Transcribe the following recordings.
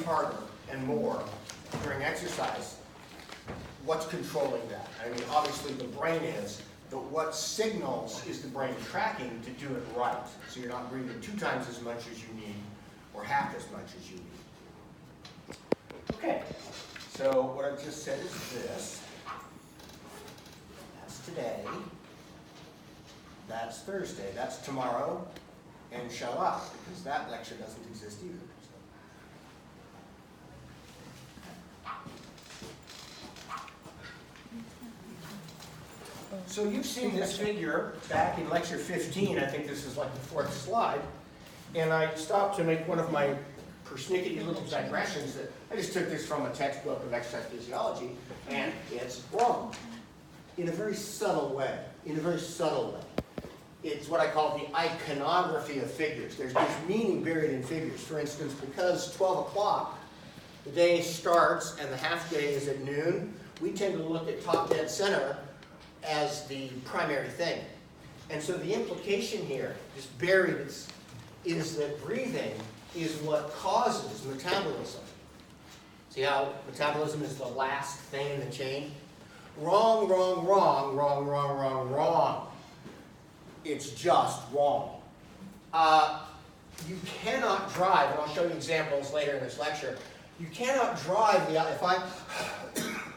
harder and more during exercise, what's controlling that? I mean, obviously the brain is, but what signals is the brain tracking to do it right? So you're not breathing 2 times as much as you need, or half as much as you need. Okay, so what I've just said is this. That's today. That's Thursday. That's tomorrow. And Shabbat, because that lecture doesn't exist either. So you've seen this figure back in lecture 15. I think this is like the 4th slide. And I stopped to make one of my persnickety little digressions that I just took this from a textbook of exercise physiology, and it's wrong. In a very subtle way. In a very subtle way. It's what I call the iconography of figures. There's meaning buried in figures. For instance, because 12 o'clock, the day starts and the half day is at noon, we tend to look at top dead center as the primary thing. And so the implication here, just buried, is that breathing is what causes metabolism. See how metabolism is the last thing in the chain? Wrong, wrong, wrong, wrong, wrong, wrong, wrong. It's just wrong. You cannot drive, and I'll show you examples later in this lecture, you cannot drive if I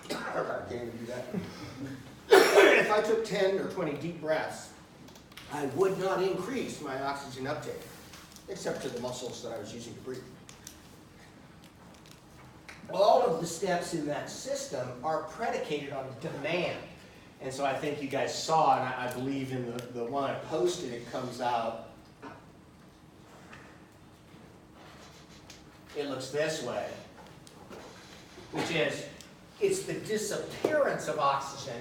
can't even do that. If I took 10 or 20 deep breaths, I would not increase my oxygen uptake, except to the muscles that I was using to breathe. All of the steps in that system are predicated on demand. And so I think you guys saw, and I believe in the one I posted, it comes out. It looks this way, which is, it's the disappearance of oxygen.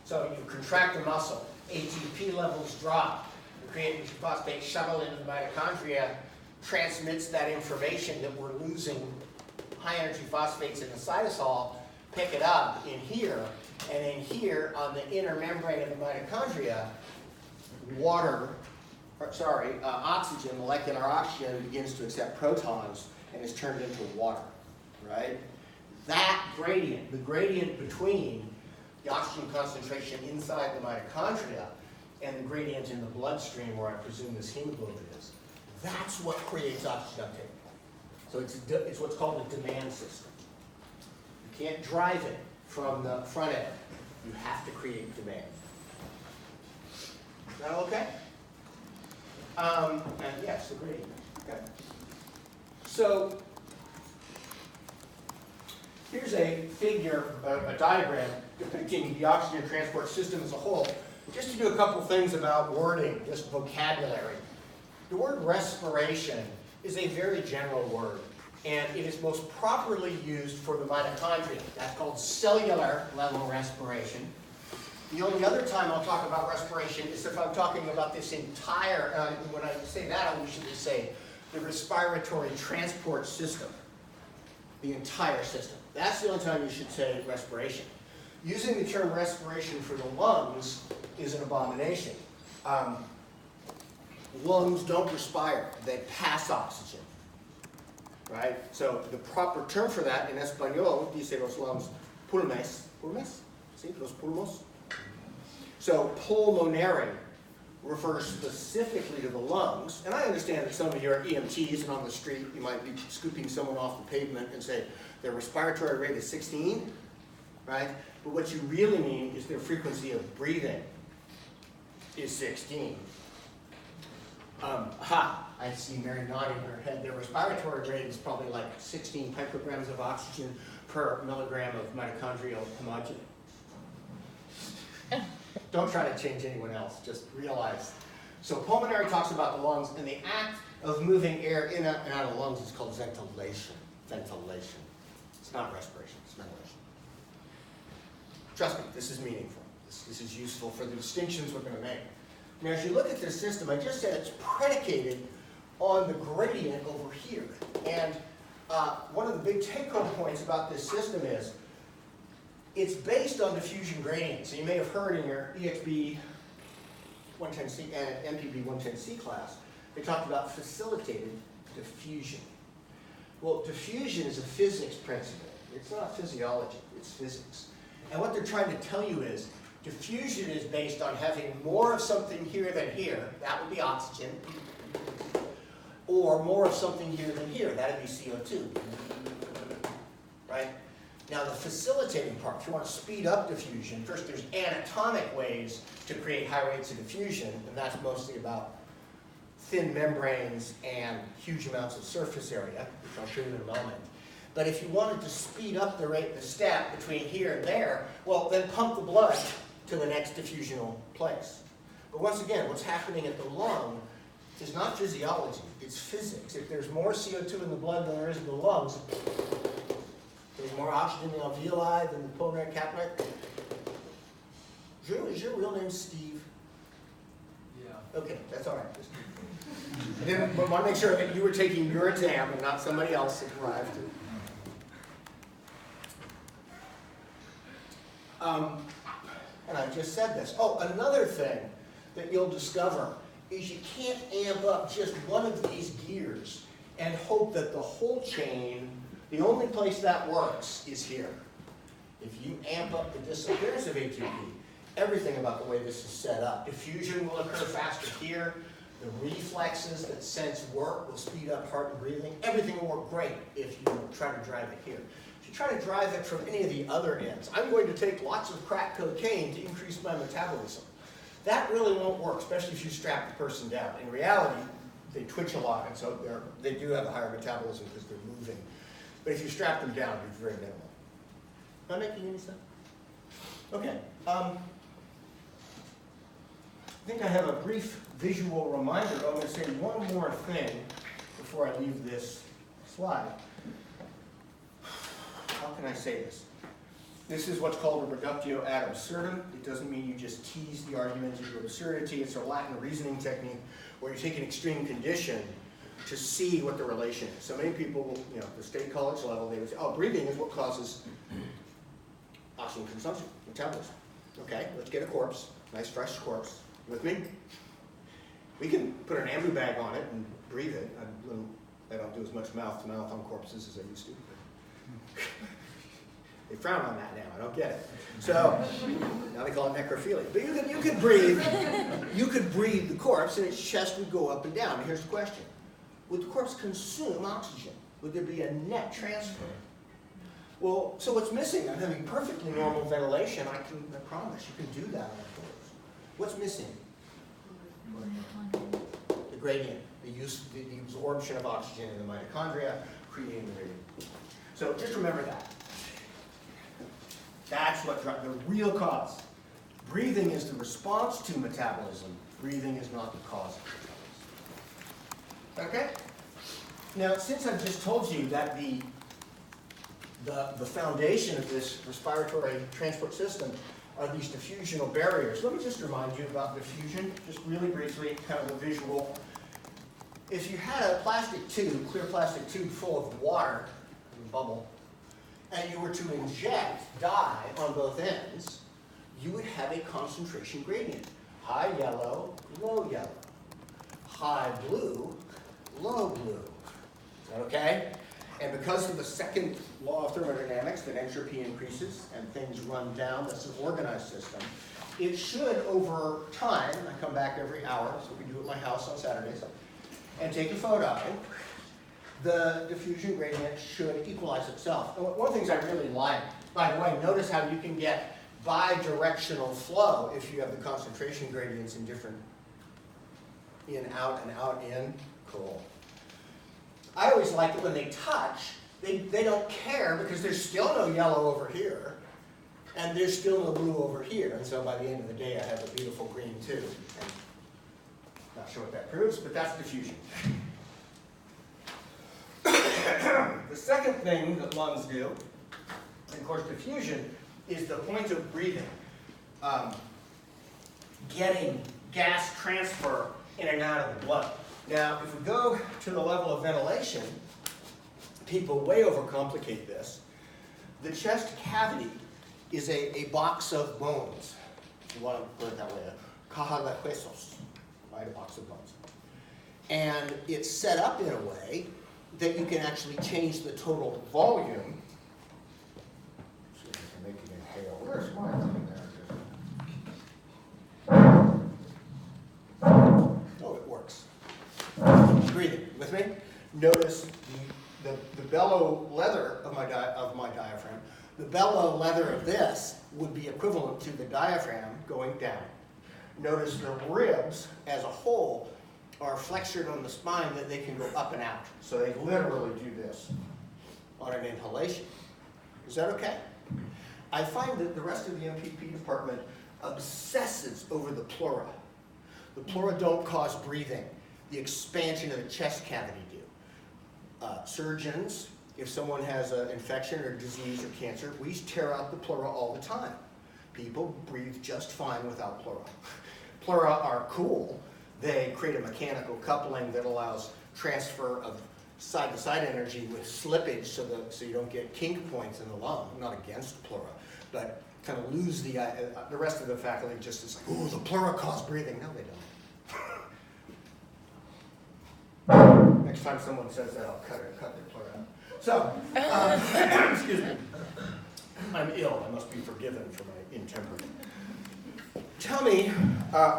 So you contract a muscle, ATP levels drop, the creatine phosphate shuttle into the mitochondria transmits that information that we're losing high energy phosphates in the cytosol, pick it up in here, and in here on the inner membrane of the mitochondria, oxygen, molecular oxygen, begins to accept protons and is turned into water, right? That gradient, the gradient between the oxygen concentration inside the mitochondria and the gradient in the bloodstream where I presume this hemoglobin is, that's what creates oxygen uptake. So it's what's called a demand system. You can't drive it from the front end. You have to create demand. Is that okay? And yes, agreed. Okay. So here's a figure, a diagram depicting the oxygen transport system as a whole. Just to do a couple things about wording, just vocabulary. The word respiration is a very general word, and it is most properly used for the mitochondria. That's called cellular level respiration. The only other time I'll talk about respiration is if I'm talking about this entire, when I say that, I usually say the respiratory transport system, the entire system. That's the only time you should say respiration. Using the term respiration for the lungs is an abomination. Lungs don't respire, they pass oxygen, right? So the proper term for that in Espanol, dice los lungs, pulmones, pulmones, sí, los pulmos. So pulmonary refers specifically to the lungs, and I understand that some of you are EMTs and on the street you might be scooping someone off the pavement and say their respiratory rate is 16, right? But what you really mean is their frequency of breathing is 16. I see Mary nodding her head. Their respiratory rate is probably like 16 picograms of oxygen per milligram of mitochondrial homogeneity. Don't try to change anyone else, just realize. So pulmonary talks about the lungs, and the act of moving air in and out of the lungs is called ventilation. Ventilation. It's not respiration, it's ventilation. Trust me, this is meaningful. This is useful for the distinctions we're going to make. Now, as you look at this system, I just said it's predicated on the gradient over here. And one of the big take-home points about this system is it's based on diffusion gradient. So you may have heard in your EXB 110C and MPB 110C class, they talked about facilitated diffusion. Well, diffusion is a physics principle. It's not physiology, it's physics. And what they're trying to tell you is, diffusion is based on having more of something here than here, that would be oxygen, or more of something here than here, that would be CO2, right? Now the facilitating part, if you want to speed up diffusion, first there's anatomic ways to create high rates of diffusion, and that's mostly about thin membranes and huge amounts of surface area, which I'll show you in a moment. But if you wanted to speed up the rate, the step between here and there, well, then pump the blood to the next diffusional place. But once again, what's happening at the lung is not physiology, it's physics. If there's more CO2 in the blood than there is in the lungs, there's more oxygen in the alveoli than the pulmonary capillary. Drew, is your real name Steve? Yeah. Okay, that's all right. I didn't want to make sure that you were taking your exam and not somebody else that arrived. And I just said this. Oh, another thing that you'll discover is you can't amp up just one of these gears and hope that the whole chain, the only place that works is here. If you amp up the disappearance of ATP, everything about the way this is set up, diffusion will occur faster here, the reflexes that sense work will speed up heart and breathing, everything will work great if you try to drive it here. If you try to drive it from any of the other ends, I'm going to take lots of crack cocaine to increase my metabolism. That really won't work, especially if you strap the person down. In reality, they twitch a lot, and so they do have a higher metabolism because they're moving. But if you strap them down, it's very minimal. Am I making any sense? Okay. I think I have a brief visual reminder, but I'm going to say one more thing before I leave this slide. How can I say this? This is what's called a reductio ad absurdum. It doesn't mean you just tease the argument into absurdity. It's a Latin reasoning technique where you take an extreme condition to see what the relation is. So many people will, at the state college level, they would say, oh, breathing is what causes oxygen consumption, metabolism. Okay, let's get a corpse, nice fresh corpse. You with me? We can put an ambu bag on it and breathe it. I don't do as much mouth-to-mouth on corpses as I used to. They frown on that now. I don't get it. So now they call it necrophilia. But you could breathe. You could breathe the corpse, and its chest would go up and down. And here's the question: would the corpse consume oxygen? Would there be a net transfer? Well, so what's missing? I'm having perfectly normal ventilation. I promise you can do that on a corpse. What's missing? The gradient, the absorption of oxygen in the mitochondria, creating the gradient. So just remember that. That's what the real cause. Breathing is the response to metabolism. Breathing is not the cause of metabolism. Okay? Now, since I've just told you that the foundation of this respiratory transport system are these diffusional barriers, let me just remind you about diffusion, just really briefly, kind of a visual. If you had a plastic tube, clear plastic tube full of water, a bubble, and you were to inject dye on both ends, you would have a concentration gradient. High yellow, low yellow. High blue, low blue. Is that okay? And because of the second law of thermodynamics, that entropy increases and things run down, that's an organized system, it should, over time, I come back every hour, so we do at my house on Saturdays, and take a photo, the diffusion gradient should equalize itself. And one of the things I really like, by the way, notice how you can get bidirectional flow if you have the concentration gradients in different in, out, and out, in. Cool. I always like it when they touch, they don't care because there's still no yellow over here, and there's still no blue over here. And so by the end of the day, I have a beautiful green too. And not sure what that proves, but that's diffusion. The second thing that lungs do, and of course diffusion, is the point of breathing. Getting gas transfer in and out of the blood. Now, if we go to the level of ventilation, people way overcomplicate this. The chest cavity is a box of bones, if you want to put it that way, a caja de huesos, right, a box of bones. And it's set up in a way that you can actually change the total volume. See if I can make it inhale. Where's my thing there? Oh, it works. Breathing with me. Notice the bellow leather of my diaphragm. The bellow leather of this would be equivalent to the diaphragm going down. Notice the ribs as a whole are flexured on the spine that they can go up and out. So they literally do this on an inhalation. Is that okay? I find that the rest of the MPP department obsesses over the pleura. The pleura don't cause breathing. The expansion of the chest cavity do. Surgeons, if someone has an infection or disease or cancer, we tear out the pleura all the time. People breathe just fine without pleura. Pleura are cool. They create a mechanical coupling that allows transfer of side-to-side energy with slippage so you don't get kink points in the lung. I'm not against pleura, but kind of lose the rest of the faculty just is like, ooh, the pleura cause breathing. No, they don't. Next time someone says that, I'll cut their pleura out. So, excuse me. I'm ill. I must be forgiven for my intemperance. Tell me,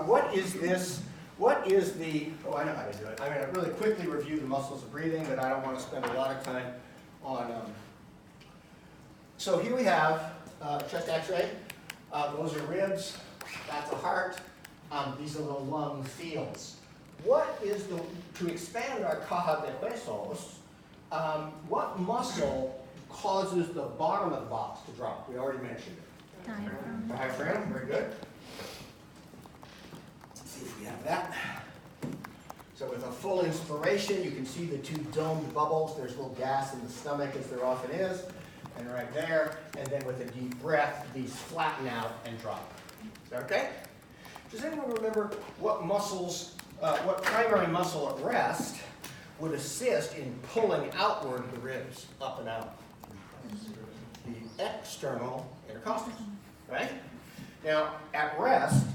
what is this? What is the, oh, I know how to do it. I'm going to really quickly review the muscles of breathing, but I don't want to spend a lot of time on, so here we have chest x-ray. Those are ribs. That's a heart. These are the lung fields. What is to expand our caja de huesos, what muscle causes the bottom of the box to drop? We already mentioned it. Diaphragm. Diaphragm, very good. Let's see if we have that. So with a full inspiration, you can see the two domed bubbles. There's a little gas in the stomach, as there often is, and right there. And then with a deep breath, these flatten out and drop. Is that okay? Does anyone remember what muscles, what primary muscle at rest would assist in pulling outward the ribs up and out? The external intercostals, right? Now, at rest,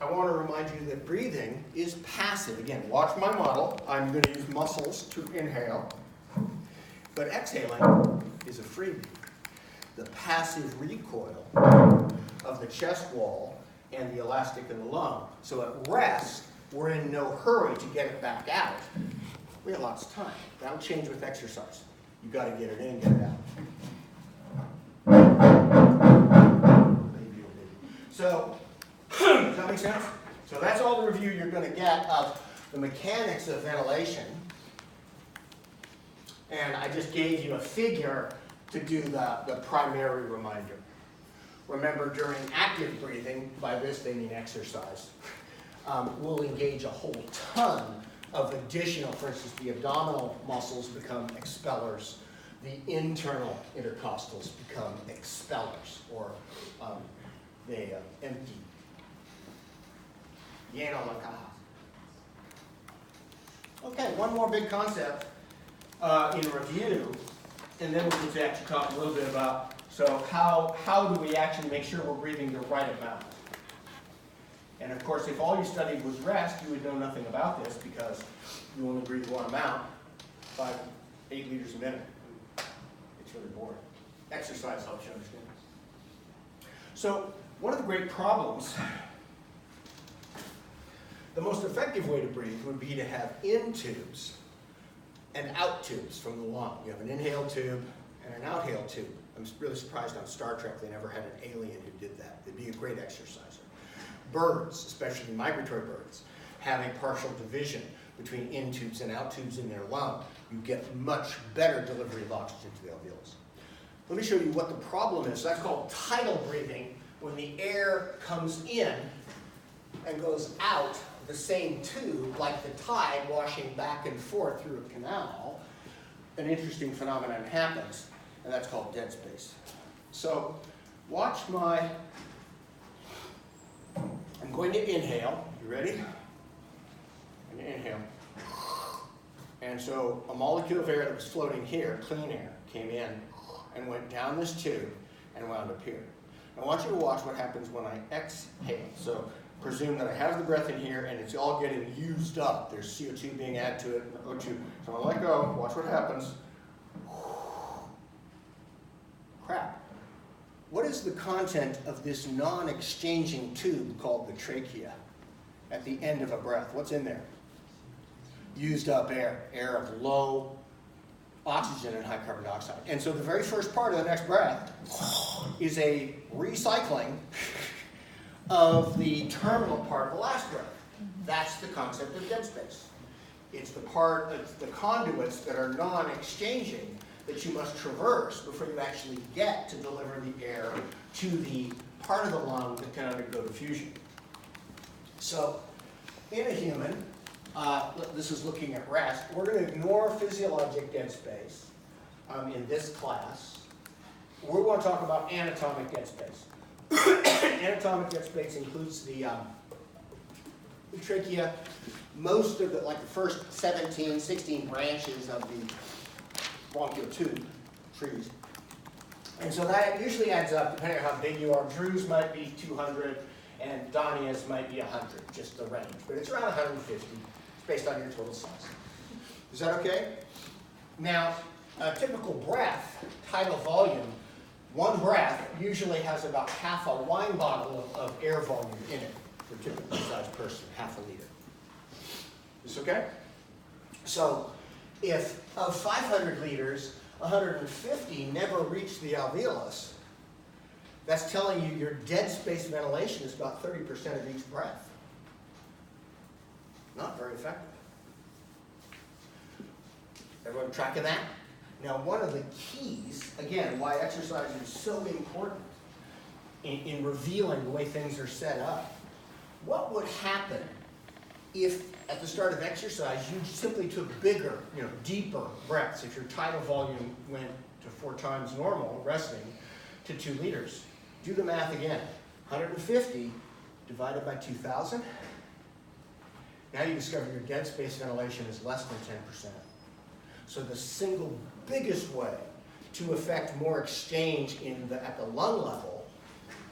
I want to remind you that breathing is passive. Again, watch my model. I'm going to use muscles to inhale. But exhaling is a freebie. The passive recoil of the chest wall and the elastic in the lung. So at rest, we're in no hurry to get it back out. We have lots of time. That'll change with exercise. You've got to get it in, get it out. So, does that make sense? So that's all the review you're going to get of the mechanics of ventilation. And I just gave you a figure to do the primary reminder. Remember, during active breathing, by this they mean exercise, we'll engage a whole ton of additional, for instance, the abdominal muscles become expellers. The internal intercostals become expellers, or they empty. Lleno la caja. Okay, one more big concept in review, and then we can actually talk a little bit about, so how do we actually make sure we're breathing the right amount? And of course, if all you studied was rest, you would know nothing about this because you only breathe one amount, 8 liters a minute. It's really boring. Exercise helps you understand. So one of the great problems, the most effective way to breathe would be to have in tubes and out tubes from the lung. You have an inhale tube and an outhale tube. I'm really surprised on Star Trek they never had an alien who did that. They'd be a great exerciser. Birds, especially migratory birds, have a partial division between in tubes and out tubes in their lung. You get much better delivery of oxygen to the alveolus. Let me show you what the problem is. That's called tidal breathing, when the air comes in and goes out the same tube, like the tide washing back and forth through a canal. An interesting phenomenon happens, and that's called dead space. So watch my, I'm going to inhale. You ready? And inhale. And so a molecule of air that was floating here, clean air, came in and went down this tube and wound up here. I want you to watch what happens when I exhale. So presume that I have the breath in here and it's all getting used up. There's CO2 being added to it, O2. So I let go, watch what happens. Crap. What is the content of this non-exchanging tube called the trachea at the end of a breath? What's in there? Used up air, air of low oxygen and high carbon dioxide. And so the very first part of the next breath is a recycling of the terminal part of the last breath. That's the concept of dead space. It's the part, it's the conduits that are non-exchanging that you must traverse before you actually get to deliver the air to the part of the lung that can undergo diffusion. So in a human, this is looking at rest, we're going to ignore physiologic dead space in this class. We're going to talk about anatomic dead space. Anatomic dead space includes the trachea, most of the, like the first 17, 16 branches of the bronchial tube trees. And so that usually adds up, depending on how big you are. Drew's might be 200, and Donia's might be 100, just the range. But it's around 150, based on your total size. Is that okay? Now, a typical breath, tidal volume, one breath usually has about half a wine bottle of air volume in it for a typically sized person, half a liter. Is this okay? So, if of 500 liters, 150 never reach the alveolus, that's telling you your dead space ventilation is about 30% of each breath. Not very effective. Everyone tracking that? Now, one of the keys, again, why exercise is so important in revealing the way things are set up. What would happen if, at the start of exercise, you simply took bigger, deeper breaths? If your tidal volume went to 4 times normal, resting, to 2 liters. Do the math again. 150 divided by 2,000. Now you discover your dead space ventilation is less than 10%. So the single biggest way to affect more exchange at the lung level,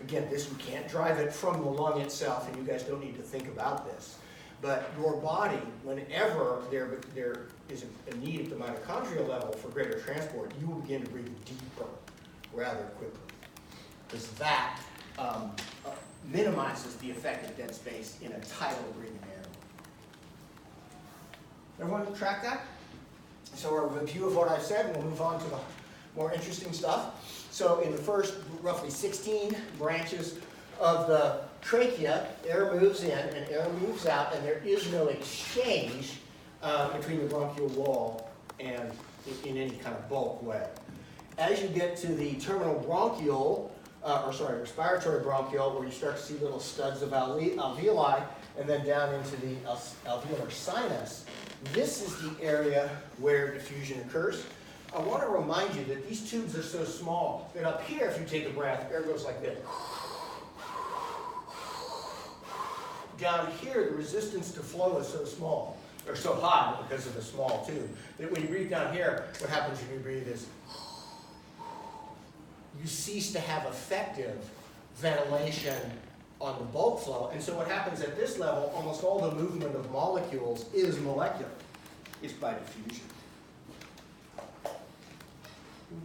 again, this you can't drive it from the lung itself, and you guys don't need to think about this, but your body, whenever there is a need at the mitochondrial level for greater transport, you will begin to breathe deeper rather quickly, because that minimizes the effect of dead space in a tidal breathing area. Everyone track that? So a review of what I've said, and we'll move on to the more interesting stuff. So in the first roughly 16 branches of the trachea, air moves in and air moves out, and there is no exchange between the bronchial wall and in any kind of bulk way. As you get to the terminal bronchiole, respiratory bronchiole, where you start to see little studs of alveoli, and then down into the alveolar sinus, this is the area where diffusion occurs. I want to remind you that these tubes are so small that up here, if you take a breath, air goes like this. Down here, the resistance to flow is so small, or so high because of the small tube, that when you breathe down here, what happens when you breathe is you cease to have effective ventilation on the bulk flow. And so what happens at this level, almost all the movement of molecules is molecular. It's by diffusion.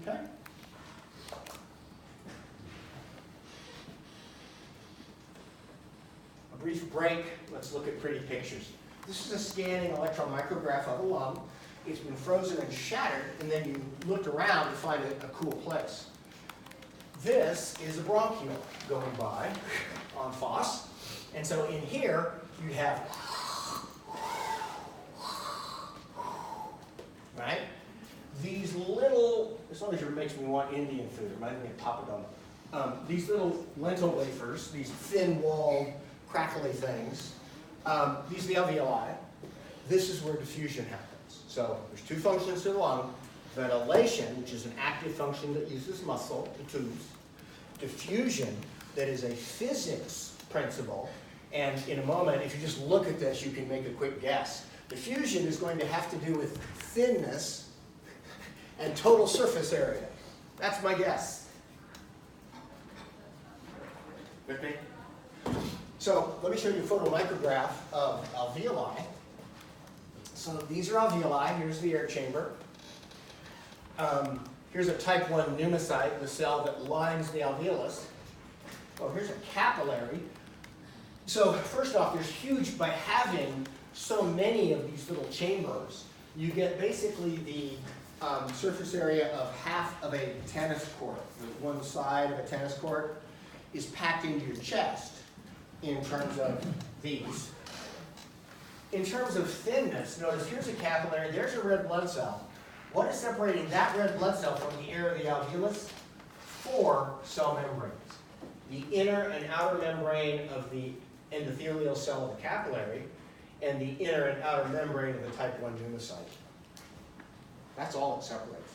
Okay? A brief break. Let's look at pretty pictures. This is a scanning electron micrograph of a lung. It's been frozen and shattered, and then you looked around to find a cool place. This is a bronchiole going by on FOSS. And so in here, you have, right? These little, this always makes me want Indian food, reminds me of papadum. These little lentil wafers, these thin-walled, crackly things, these are the alveoli. This is where diffusion happens. So there's 2 functions to the lung. Ventilation, which is an active function that uses muscle, the tubes. Diffusion, that is a physics principle. And in a moment, if you just look at this, you can make a quick guess. Diffusion is going to have to do with thinness and total surface area. That's my guess. With me? So So let me show you a photomicrograph of alveoli. So these are alveoli. Here's the air chamber. Here's a type 1 pneumocyte, the cell that lines the alveolus. Oh, here's a capillary. So first off, there's huge, by having so many of these little chambers, you get basically the surface area of half of a tennis court. One side of a tennis court is packed into your chest in terms of these. In terms of thinness, notice here's a capillary, there's a red blood cell. What is separating that red blood cell from the air of the alveolus? 4 cell membranes. The inner and outer membrane of the endothelial cell of the capillary, and the inner and outer membrane of the type 1 pneumocyte. That's all it separates.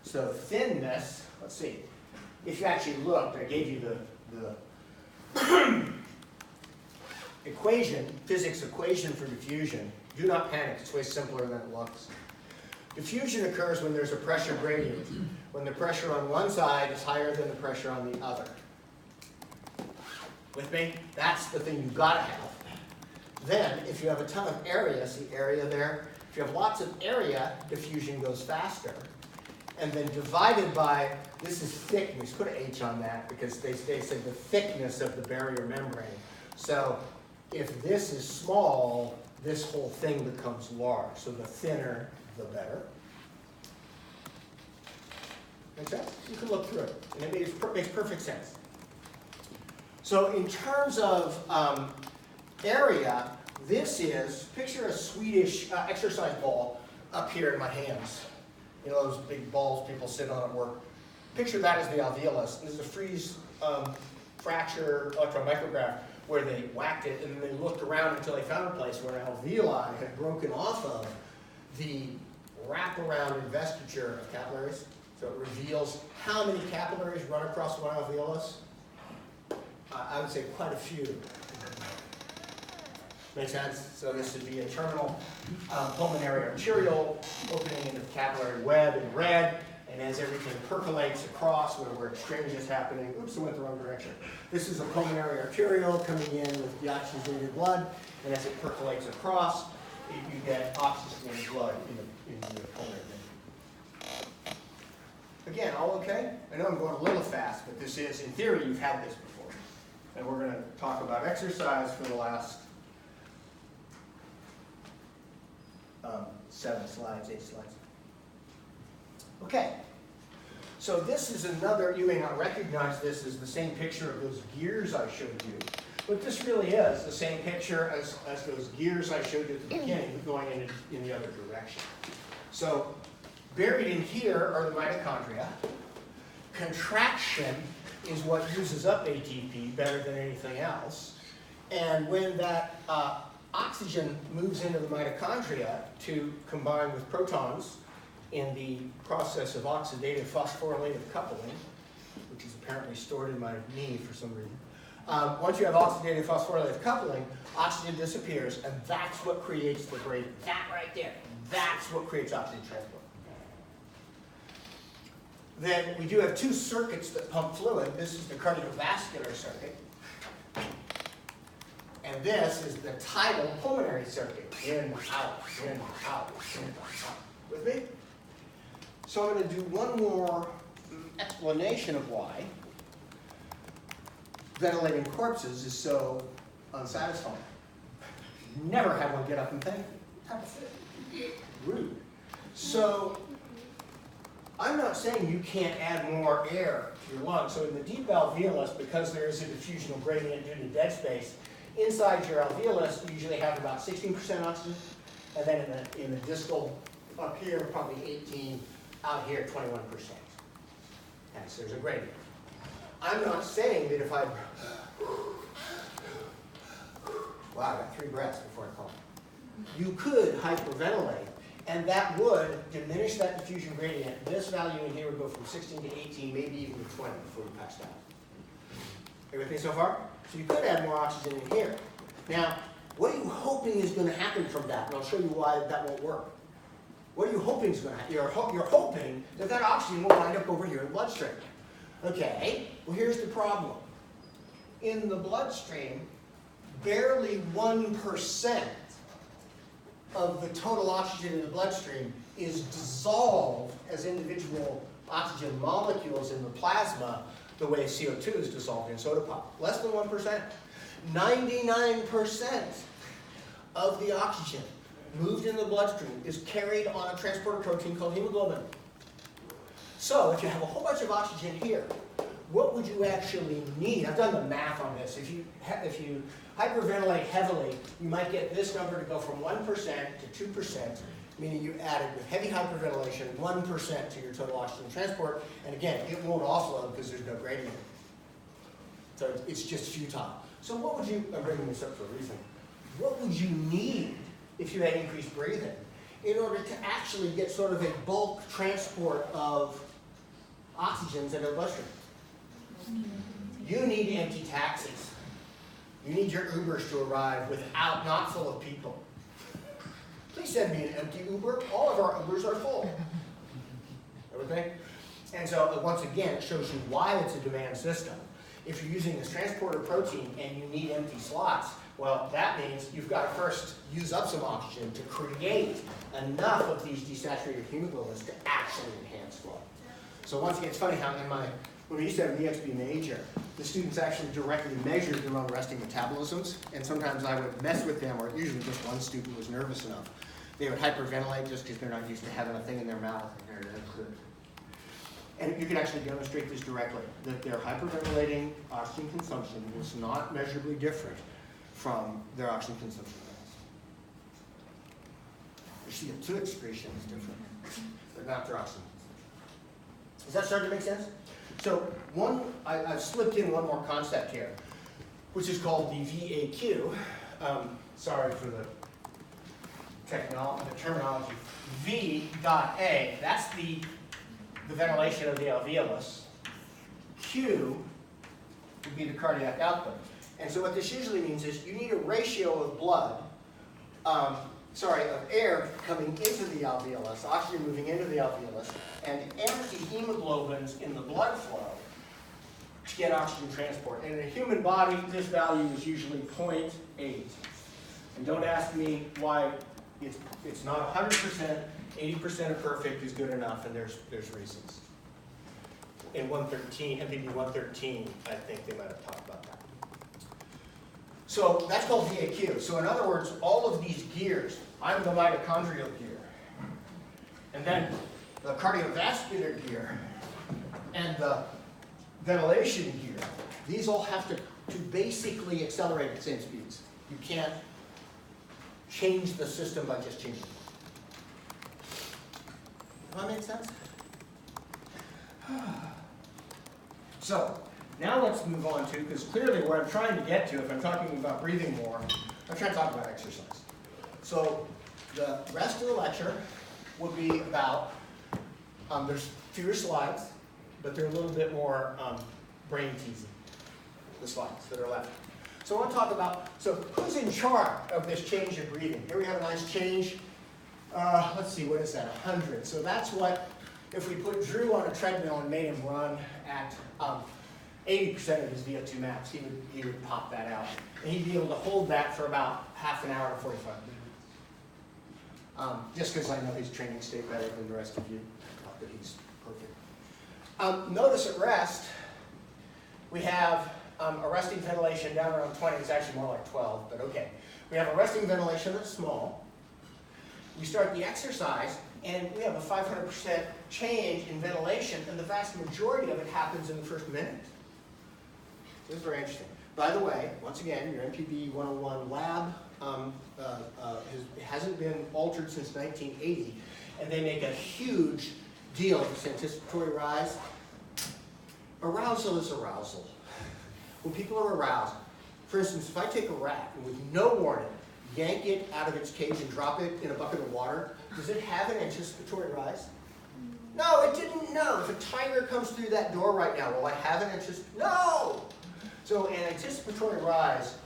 So thinness, let's see. If you actually looked, I gave you the equation, physics equation for diffusion. Do not panic, it's way simpler than it looks. Diffusion occurs when there's a pressure gradient, when the pressure on one side is higher than the pressure on the other. With me? That's the thing you've got to have. Then, if you have a ton of area, see area there? If you have lots of area, diffusion goes faster. And then divided by, this is thickness, put an H on that because they said the thickness of the barrier membrane. So if this is small, this whole thing becomes large. So the thinner, the better. Make sense? You can look through it, and it makes perfect sense. So in terms of area, this is, picture a Swedish exercise ball up here in my hands. You know those big balls people sit on at work. Picture that as the alveolus. This is a freeze fracture electron micrograph where they whacked it and then they looked around until they found a place where an alveoli had broken off of the wraparound investiture of capillaries. So it reveals how many capillaries run across one alveolus. I would say quite a few. Make sense? So this would be a terminal pulmonary arterial opening into the capillary web in red, and as everything percolates across where exchange is happening, oops, I went the wrong direction. This is a pulmonary arterial coming in with deoxygenated blood, and as it percolates across, you get oxygenated blood in the pulmonary vein. Again, all okay? I know I'm going a little fast, but this is, in theory, you've had this before. And we're going to talk about exercise for the last 7 slides, 8 slides. Okay, so this is another, you may not recognize this as the same picture of those gears I showed you, but this really is the same picture as those gears I showed you at the beginning, going in the other direction. So buried in here are the mitochondria. Contraction is what uses up ATP better than anything else, and when that oxygen moves into the mitochondria to combine with protons in the process of oxidative phosphorylated coupling, which is apparently stored in my knee for some reason. Once you have oxidative phosphorylated coupling, oxygen disappears, and that's what creates the gradient. That right there, that's what creates oxygen transport. Then we do have 2 circuits that pump fluid. This is the cardiovascular circuit. And this is the tidal pulmonary circuit. In, out, in, out, in, out. With me? So I'm going to do one more explanation of why ventilating corpses is so unsatisfying. Never had one get up and thank you. Rude. So I'm not saying you can't add more air to your lungs. So in the deep alveolus, because there is a diffusional gradient due to dead space, inside your alveolus, you usually have about 16% oxygen, and then in the distal up here, probably 18, out here, 21%. Hence, there's a gradient. I'm not saying that if I, wow, I got 3 breaths before I call. You could hyperventilate, and that would diminish that diffusion gradient. This value in here would go from 16 to 18, maybe even to 20 before you passed out. Are you with me so far? So you could add more oxygen in here. Now, what are you hoping is going to happen from that? And I'll show you why that won't work. What are you hoping is going to happen? You're hoping that that oxygen will wind up over here in the bloodstream. Okay, well here's the problem. in the bloodstream, barely 1% of the total oxygen in the bloodstream is dissolved as individual oxygen molecules in the plasma the way CO2 is dissolved in soda pop. Less than 1%. 99% of the oxygen moved in the bloodstream is carried on a transporter protein called hemoglobin. So if you have a whole bunch of oxygen here, what would you actually need? I've done the math on this. If you hyperventilate heavily, you might get this number to go from 1% to 2%, meaning you added with heavy hyperventilation 1% to your total oxygen transport, and again, it won't offload because there's no gradient. So it's just futile. So what would you, I'm bringing this up for a reason, what would you need if you had increased breathing in order to actually get sort of a bulk transport of oxygens in the bloodstream? You need empty taxis. You need your Ubers to arrive not full of people. Please send me an empty Uber. All of our Ubers are full. Everything? And so once again, it shows you why it's a demand system. If you're using this transporter protein and you need empty slots, well, that means you've got to first use up some oxygen to create enough of these desaturated hemoglobins to actually enhance flow. So once again, it's funny how when we used to have an EXP major, the students actually directly measured their own resting metabolisms, and sometimes I would mess with them, or usually just one student was nervous enough. They would hyperventilate just because they're not used to having a thing in their mouth, and they're good. And you can actually demonstrate this directly, that their hyperventilating oxygen consumption was not measurably different from their oxygen consumption levels. Their CO2 excretion is different, but not their oxygen. Is that starting to make sense? So I've slipped in one more concept here, which is called the VAQ. Sorry for the terminology. V.A, that's the ventilation of the alveolus. Q would be the cardiac output. And so what this usually means is you need a ratio of of air coming into the alveolus, oxygen moving into the alveolus, and empty hemoglobins in the blood flow to get oxygen transport. And in a human body, this value is usually 0.8. And don't ask me why it's not 100%, 80% of perfect is good enough, and there's reasons. In 113, MPB 113, I think they might have talked about that. So that's called VAQ. So in other words, all of these gears, I'm the mitochondrial gear, and then the cardiovascular gear, and the ventilation gear, these all have to basically accelerate at the same speeds. You can't change the system by just changing it. Does that make sense? So, now let's move on to, because clearly where I'm trying to get to, if I'm talking about breathing more, I'm trying to talk about exercise. So, the rest of the lecture will be about, there's fewer slides, but they're a little bit more brain teasing, the slides that are left. So I want to talk about, so who's in charge of this change in breathing? Here we have a nice change. Let's see, what is that, 100. So that's what, if we put Drew on a treadmill and made him run at 80% of his VO2 max, he would pop that out. And he'd be able to hold that for about half an hour to 45 minutes. Just because I know his training stayed better than the rest of you. Not that he's perfect. Notice at rest, we have a resting ventilation down around 20. It's actually more like 12, but okay. We have a resting ventilation that's small. We start the exercise, and we have a 500% change in ventilation, and the vast majority of it happens in the first minute. This is very interesting. By the way, once again, your MPB 101 lab hasn't been altered since 1980, and they make a huge deal of this anticipatory rise. Arousal is arousal. When people are aroused, for instance, if I take a rat and with no warning, yank it out of its cage and drop it in a bucket of water, does it have an anticipatory rise? No, it didn't know. If a tiger comes through that door right now, will I have an anticipatory? No! So an anticipatory rise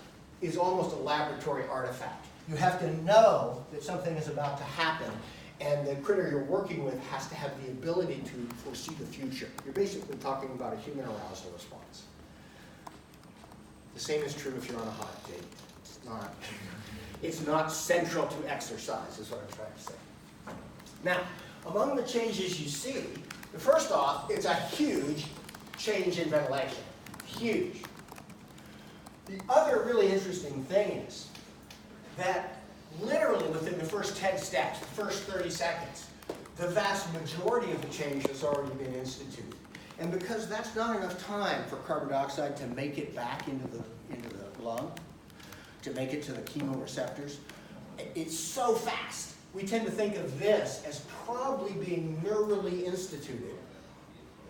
is almost a laboratory artifact. You have to know that something is about to happen, and the critter you're working with has to have the ability to foresee the future. You're basically talking about a human arousal response. The same is true if you're on a hot date. It's not central to exercise, is what I'm trying to say. Now, among the changes you see, first off, it's a huge change in ventilation. Huge. The other really interesting thing is that literally within the first 10 steps, the first 30 seconds, the vast majority of the change has already been instituted. And because that's not enough time for carbon dioxide to make it back into the lung, to make it to the chemoreceptors, it's so fast. We tend to think of this as probably being neurally instituted.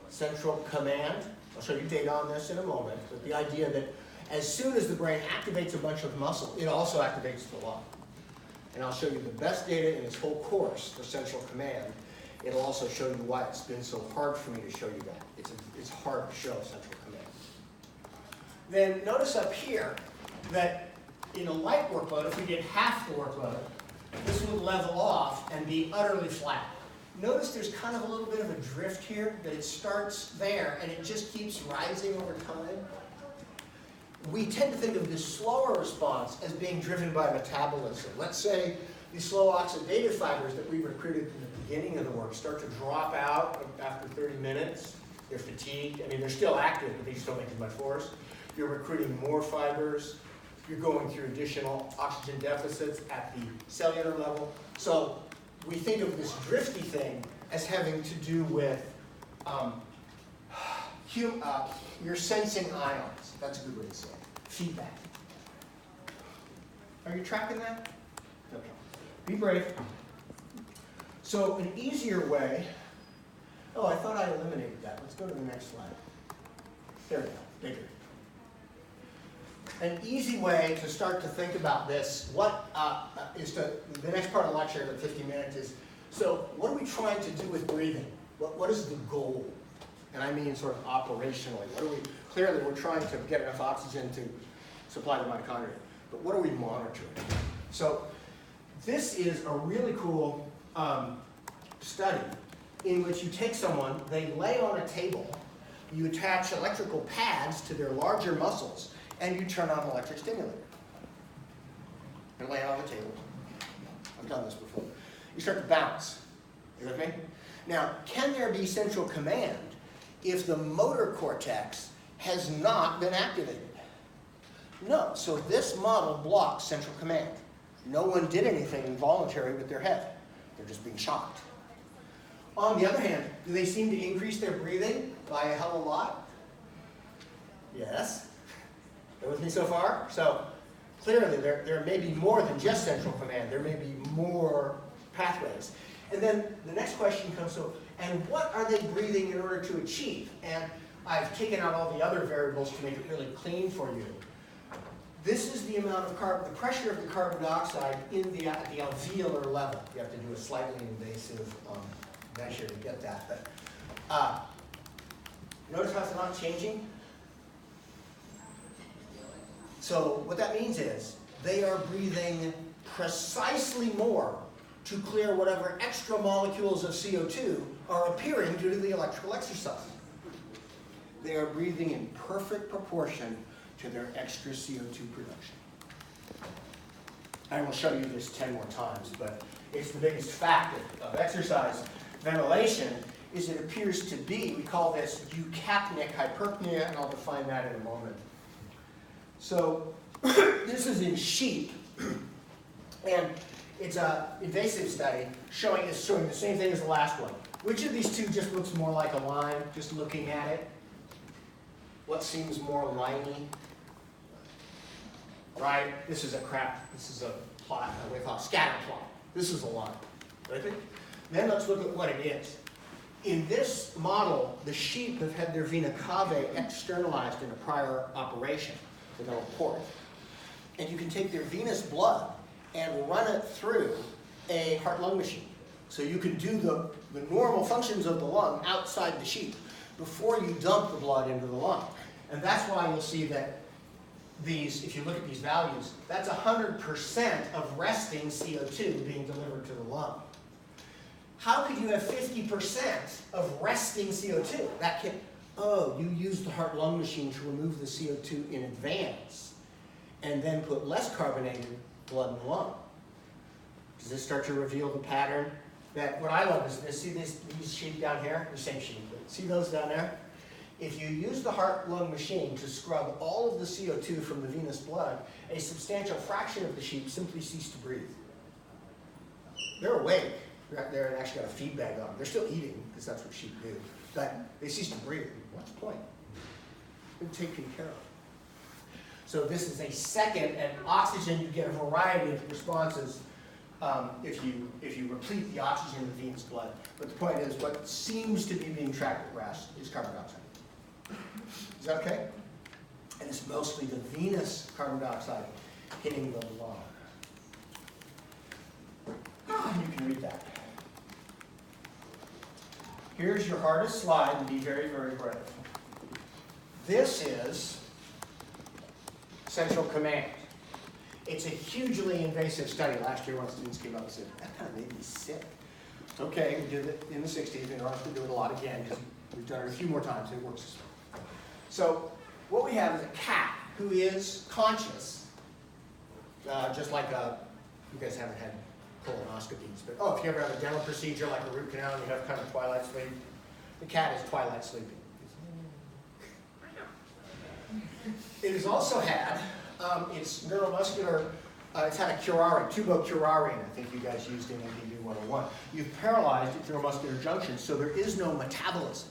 Central command, I'll show you data on this in a moment, but the idea that as soon as the brain activates a bunch of muscle, it also activates the lung. And I'll show you the best data in this whole course for central command. It'll also show you why it's been so hard for me to show you that. It's hard to show central command. Then notice up here that in a light workload, if we did half the workload, this would level off and be utterly flat. Notice there's kind of a little bit of a drift here, that it starts there and it just keeps rising over time. We tend to think of this slower response as being driven by metabolism. Let's say these slow oxidative fibers that we recruited in the beginning of the work start to drop out after 30 minutes. They're fatigued. I mean, they're still active, but they just don't make as much force. You're recruiting more fibers. You're going through additional oxygen deficits at the cellular level. So we think of this drifty thing as having to do with you're sensing ions. That's a good way to say it. Feedback. Are you tracking that? Okay. Be brave. So an easier way, oh, I thought I eliminated that. Let's go to the next slide. There we go, bigger. An easy way to start to think about this, the next part of the lecture, the 50 minutes is, so what are we trying to do with breathing? What is the goal? And I mean sort of operationally. Clearly we're trying to get enough oxygen to supply the mitochondria, but what are we monitoring? So this is a really cool study in which you take someone, they lay on a table, you attach electrical pads to their larger muscles, and you turn on an electric stimulator. They're laying on the table. I've done this before. You start to bounce. You with me? Now, can there be central command if the motor cortex has not been activated? No. So this model blocks central command. No one did anything involuntary with their head. They're just being shocked. On the other hand, do they seem to increase their breathing by a hell of a lot? Yes. Are you with me so far? So clearly there may be more than just central command. There may be more pathways. And then the next question comes, and what are they breathing in order to achieve? And I've taken out all the other variables to make it really clean for you. This is the amount of the pressure of the carbon dioxide at the alveolar level. You have to do a slightly invasive measure to get that. But notice how it's not changing? So what that means is they are breathing precisely more to clear whatever extra molecules of CO2 are appearing due to the electrical exercise. They are breathing in perfect proportion to their extra CO2 production. I will show you this 10 more times, but it's the biggest fact of exercise ventilation is it appears to be, we call this eucapnic hyperpnea, and I'll define that in a moment. So this is in sheep, and it's an invasive study showing the same thing as the last one. Which of these two just looks more like a line, just looking at it? What seems more liney? Right? This is a plot, what we call a scatter plot. This is a line. Right? Then let's look at what it is. In this model, the sheep have had their vena cava externalized in a prior operation with a port. And you can take their venous blood and run it through a heart-lung machine. So you can do the normal functions of the lung outside the sheep before you dump the blood into the lung. And that's why you'll see that these, if you look at these values, that's 100% of resting CO2 being delivered to the lung. How could you have 50% of resting CO2? oh, you use the heart-lung machine to remove the CO2 in advance and then put less carbonated blood in the lung. Does this start to reveal the pattern? That what I love is this, see these sheep down here? The same sheep, but see those down there? If you use the heart-lung machine to scrub all of the CO2 from the venous blood, a substantial fraction of the sheep simply cease to breathe. They're awake. They're out there and actually got a feed bag on them. They're still eating, because that's what sheep do. But they cease to breathe. What's the point? They're taken care of. So this is a second, and oxygen, you get a variety of responses if you replete the oxygen in the venous blood. But the point is, what seems to be being trapped at rest is carbon dioxide. Is that okay? And it's mostly the venous carbon dioxide hitting the lung. You can read that. Here's your hardest slide, and be very, very brave. This is central command. It's a hugely invasive study. Last year, one of the students came up and said, that kind of made me sick. Okay, we did it in the 60s, and we're going to do it a lot again, because we've done it a few more times, and it works. So, what we have is a cat who is conscious, just like you guys haven't had colonoscopies, but if you ever have a dental procedure like a root canal and you have kind of twilight sleep, the cat is twilight sleeping. It has also had its neuromuscular, it's had a curare, tubocurarine, I think you guys used in MPV 101. You've paralyzed its neuromuscular junction, so there is no metabolism,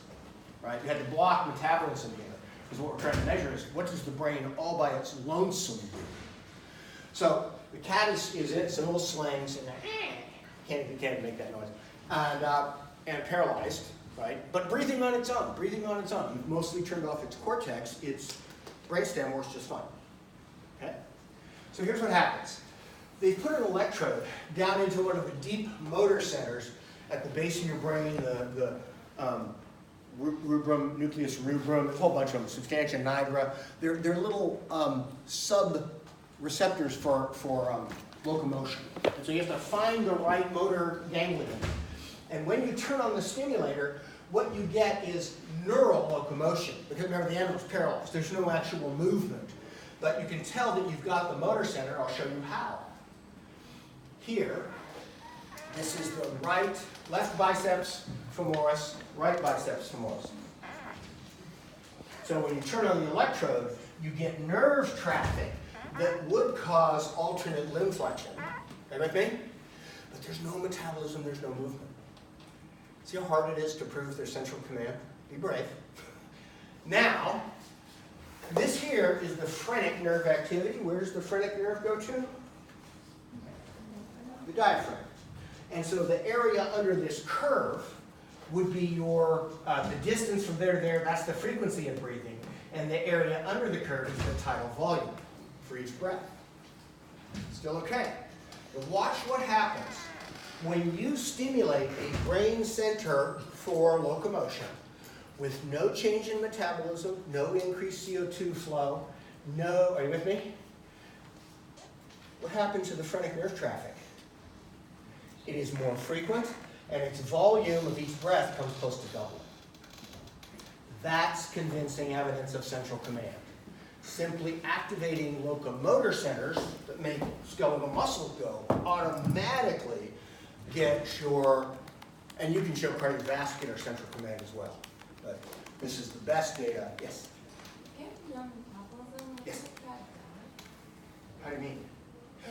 right? You had to block metabolism here, because what we're trying to measure is what does the brain all by its lonesome do? So the cat is in some little slings, and can't make that noise, and paralyzed, right? But breathing on its own, You've mostly turned off its cortex. Its brainstem works just fine. Okay? So here's what happens. They put an electrode down into one of the deep motor centers at the base of your brain, the rubrum, nucleus rubrum, a whole bunch of them, substantia nigra. They're little sub-receptors for locomotion. And so you have to find the right motor ganglion. And when you turn on the stimulator, what you get is neural locomotion. Because remember, the animal's paralyzed. There's no actual movement. But you can tell that you've got the motor center. I'll show you how. Here, this is the left biceps femoris, right biceps femoris. So when you turn on the electrode, you get nerve traffic that would cause alternate limb flexion. Are you with me? But there's no metabolism, there's no movement. See how hard it is to prove their central command? Be brave. Now, this here is the phrenic nerve activity. Where does the phrenic nerve go to? The diaphragm. And so the area under this curve would be the distance from there to there, that's the frequency of breathing. And the area under the curve is the tidal volume for each breath. Still okay. But watch what happens when you stimulate a brain center for locomotion with no change in metabolism, no increased CO2 flow, are you with me? What happens to the phrenic nerve traffic? It is more frequent, and its volume of each breath comes close to doubling. That's convincing evidence of central command. Simply activating locomotor centers that make skeletal muscles go automatically get and you can show cardiovascular central command as well. But this is the best data. Yes? Yes. How do you mean?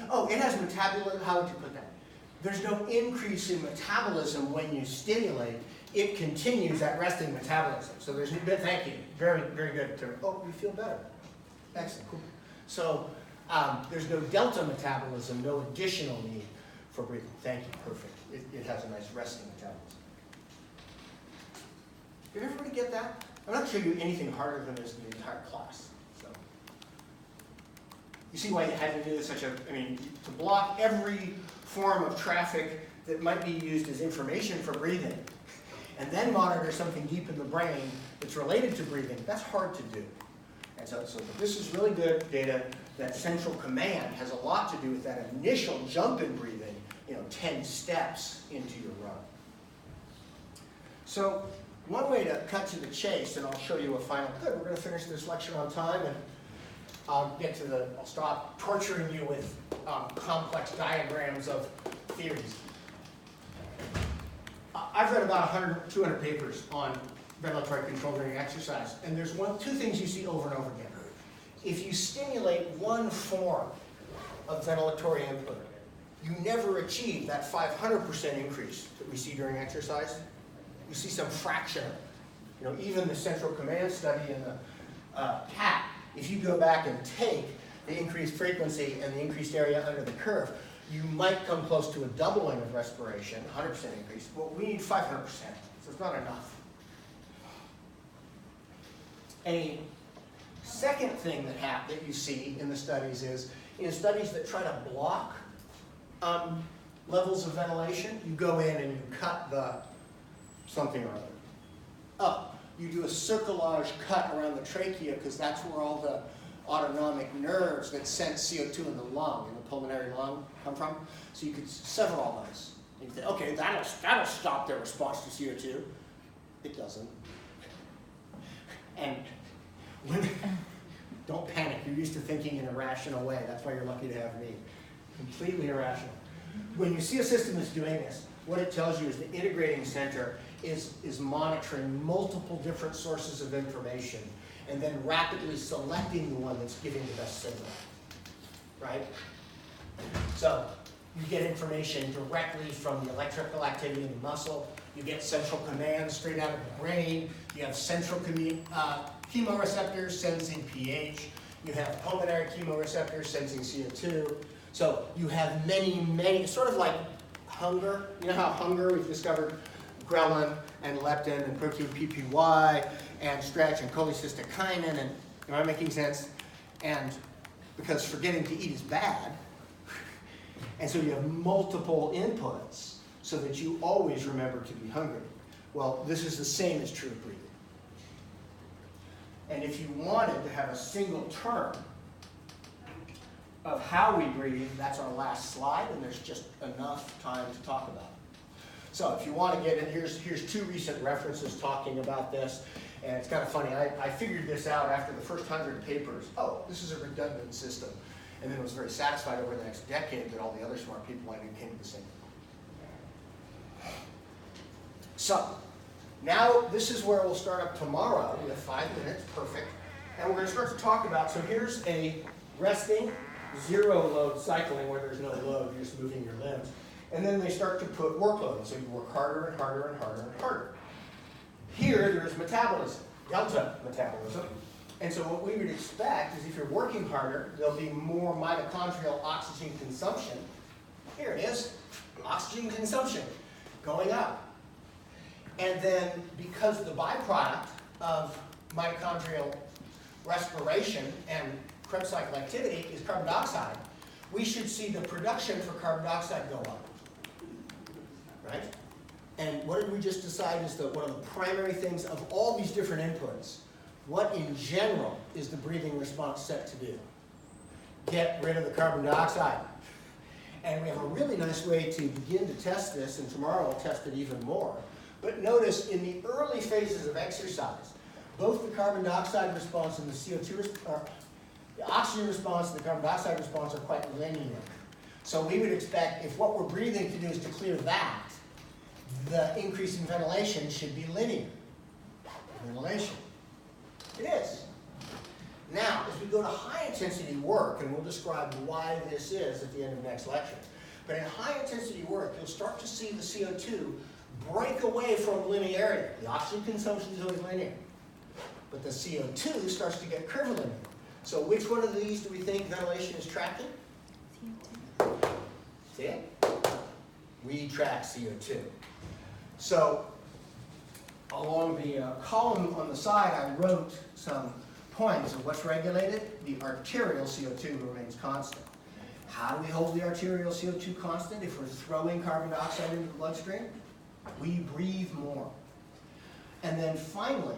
Oh, it has metabolism. How would you put that? There's no increase in metabolism when you stimulate. It continues at resting metabolism. So there's thank you. Very, very good. You feel better. Excellent. Cool. So there's no delta metabolism, no additional need for breathing. Thank you. Perfect. It has a nice resting metabolism. Did everybody get that? I'm not going to show you anything harder than this in the entire class. So you see why you had to do this to block every form of traffic that might be used as information for breathing, and then monitor something deep in the brain that's related to breathing. That's hard to do. And so this is really good data that central command has a lot to do with that initial jump in breathing, 10 steps into your run. So one way to cut to the chase, and I'll show you a final, good, we're going to finish this lecture on time, and I'll stop torturing you with complex diagrams of theories. I've read about 100, 200 papers on ventilatory control during exercise, and there's two things you see over and over again. If you stimulate one form of ventilatory input, you never achieve that 500% increase that we see during exercise. You see some fraction. You know, even the central command study in the CAT, if you go back and take the increased frequency and the increased area under the curve, you might come close to a doubling of respiration, 100% increase, but we need 500%, so it's not enough. A second thing that you see in the studies is, in studies that try to block levels of ventilation, you go in and you cut the something or other up. You do a circulage cut around the trachea because that's where all the autonomic nerves that sense CO2 in the lung, in the pulmonary lung, come from. So you could sever all those. And you think, okay, that'll stop their response to CO2. It doesn't. And don't panic. You're used to thinking in a rational way. That's why you're lucky to have me. Completely irrational. When you see a system that's doing this, what it tells you is the integrating center is monitoring multiple different sources of information and then rapidly selecting the one that's giving the best signal, right? So you get information directly from the electrical activity in the muscle. You get central command straight out of the brain. You have central chemoreceptors sensing pH. You have pulmonary chemoreceptors sensing CO2. So you have many, sort of like hunger. You know how hunger, we've discovered ghrelin and leptin and protein PPY and stretch and cholecystokinin, and am I making sense? And because forgetting to eat is bad, and so you have multiple inputs so that you always remember to be hungry. Well, this is the same as true of breathing. And if you wanted to have a single term of how we breathe, that's our last slide, and there's just enough time to talk about it. So if you want to get in, here's two recent references talking about this, and it's kind of funny. I figured this out after the first 100 papers. Oh, this is a redundant system. And then was very satisfied over the next decade that all the other smart people I knew came to the same. So now this is where we'll start up tomorrow. We have 5 minutes, perfect. And we're going to start to talk about, so here's a resting, zero load cycling where there's no load, you're just moving your limbs. And then they start to put workload, so you work harder and harder and harder and harder. Here, there's metabolism, delta metabolism. And so what we would expect is if you're working harder, there'll be more mitochondrial oxygen consumption. Here it is, oxygen consumption going up. And then because the byproduct of mitochondrial respiration and Krebs cycle activity is carbon dioxide, we should see the production for carbon dioxide go up. Right? And what did we just decide is that one of the primary things of all these different inputs, what in general is the breathing response set to do? Get rid of the carbon dioxide. And we have a really nice way to begin to test this, and tomorrow I'll test it even more. But notice in the early phases of exercise, both the carbon dioxide response and the CO2 or the oxygen response and the carbon dioxide response are quite linear. So we would expect if what we're breathing to do is to clear that, the increase in ventilation should be linear. Ventilation. It is. Now, as we go to high intensity work, and we'll describe why this is at the end of next lecture, but in high intensity work, you'll start to see the CO2 break away from linearity. The oxygen consumption is always linear, but the CO2 starts to get curvilinear. So which one of these do we think ventilation is tracking? CO2. See it? We track CO2. So along the column on the side, I wrote some points of what's regulated. The arterial CO2 remains constant. How do we hold the arterial CO2 constant if we're throwing carbon dioxide into the bloodstream? We breathe more. And then finally,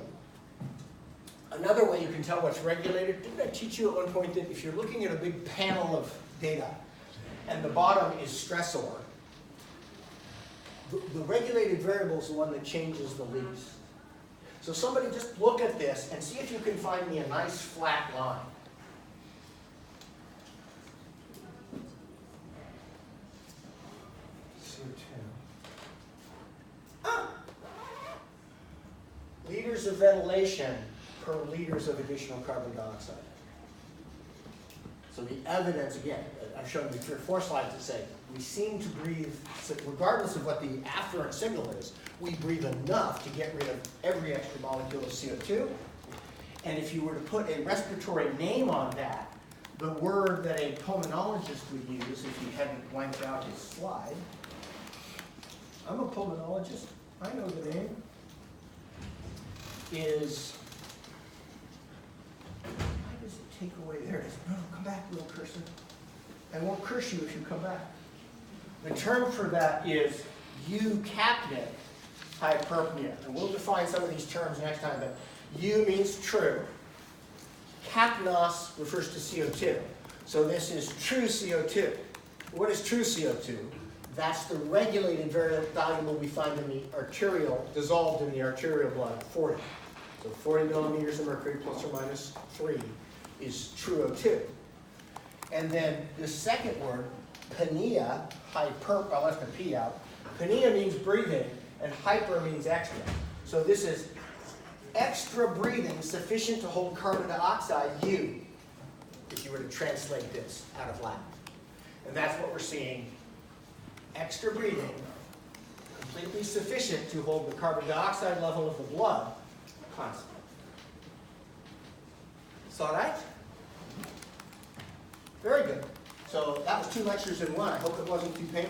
another way you can tell what's regulated, didn't I teach you at one point that if you're looking at a big panel of data and the bottom is stressor, the regulated variable is the one that changes the least. So somebody just look at this and see if you can find me a nice flat line. Liters of ventilation per liters of additional carbon dioxide. So the evidence, again, I've shown you 3 or 4 slides that say we seem to breathe, regardless of what the afferent signal is, we breathe enough to get rid of every extra molecule of CO2. And if you were to put a respiratory name on that, the word that a pulmonologist would use, if he hadn't blanked out his slide, I'm a pulmonologist, I know the name, is, why does it take away, there it is, no, come back, little cursor. I won't curse you if you come back. The term for that is eucapnic hyperpnea. And we'll define some of these terms next time, but eu means true. Capnos refers to CO2. So this is true CO2. What is true CO2? That's the regulated valuable we find in the arterial, dissolved in the arterial blood, 40. So 40 millimeters of mercury plus or minus 3 is true O2. And then the second word, pnea, hyper, I left the P out. Pnea means breathing, and hyper means extra. So this is extra breathing sufficient to hold carbon dioxide, U, if you were to translate this out of Latin. And that's what we're seeing. Extra breathing, completely sufficient to hold the carbon dioxide level of the blood constant. Is that all right? Very good. So that was 2 lectures in one. I hope it wasn't too painful.